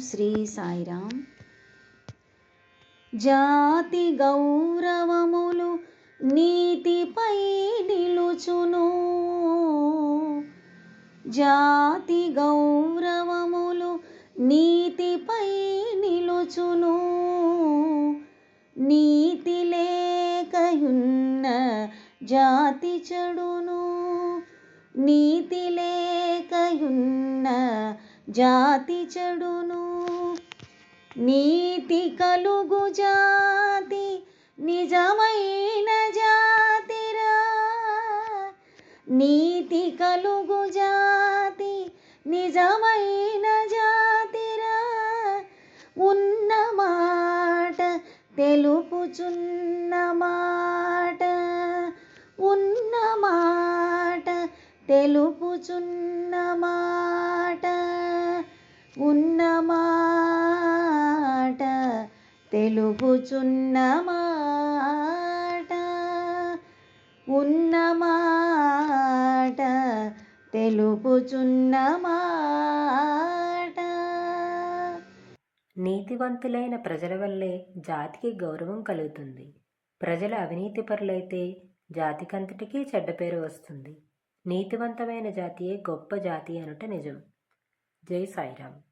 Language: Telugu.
శ్రీ సాయిరామ్. జాతి గౌరవములు నీతిపై నిలుచును, జాతి గౌరవములు నీతిపై నిలుచును. నీతి లేకయున్న జాతి చెడును, నీతి లేకయున్న జాతి చెడును. నీతి కలుగు జాతి నిజమైన జాతిరా, నీతి కలుగు జాతి నిజమైన జాతిరా. ఉన్న మాట తెలుపుచున్న మాట, ఉన్న మాట తెలుపుచున్న మాట, ఉన్న మాట తెలుపుచున్న మాట, ఉన్న మాట తెలుపుచున్న మాట. నీతివంతులైన ప్రజల వల్లే జాతికి గౌరవం కలుగుతుంది. ప్రజలు అవినీతిపరులైతే జాతికంతటికీ చెడ్డ పేరు వస్తుంది. నీతివంతమైన జాతియే గొప్ప జాతి అనుట నిజం. జై సాయిరామ్.